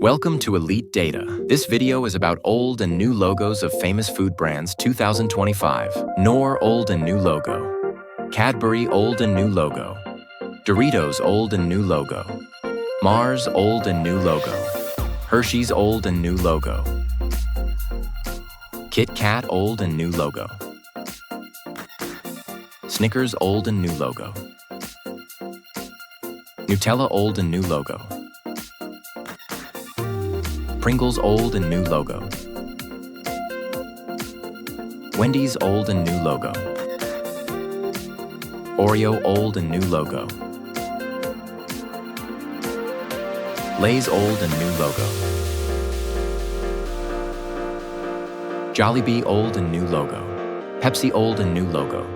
Welcome to Elite Data. This video is about old and new logos of famous food brands 2025. Knorr old and new logo. Cadbury old and new logo. Doritos old and new logo. Mars old and new logo. Hershey's old and new logo. Kit Kat old and new logo. Snickers old and new logo. Nutella old and new logo. Pringles old and new logo. Wendy's old and new logo. Oreo old and new logo. Lay's old and new logo. Jollibee old and new logo. Pepsi old and new logo.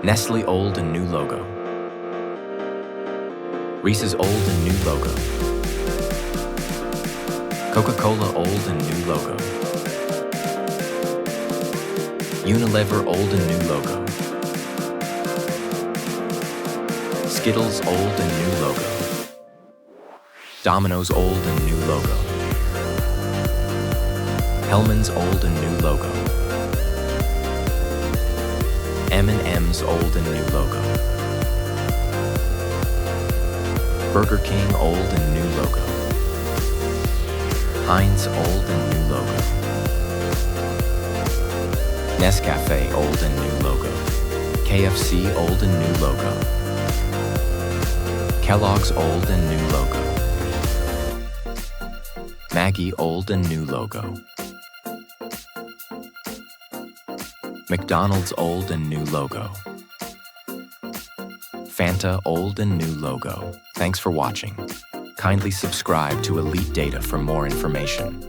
Nestle old and new logo. Reese's old and new logo. Coca-Cola old and new logo. Unilever old and new logo. Skittles old and new logo. Domino's old and new logo. Hellmann's old and new logo. M&M's old and new logo. Burger King old and new logo. Heinz old and new logo. Nescafe old and new logo. KFC old and new logo. Kellogg's old and new logo. Maggi old and new logo. McDonald's old and new logo. Fanta old and new logo. Thanks for watching. Kindly subscribe to Elite Data for more information.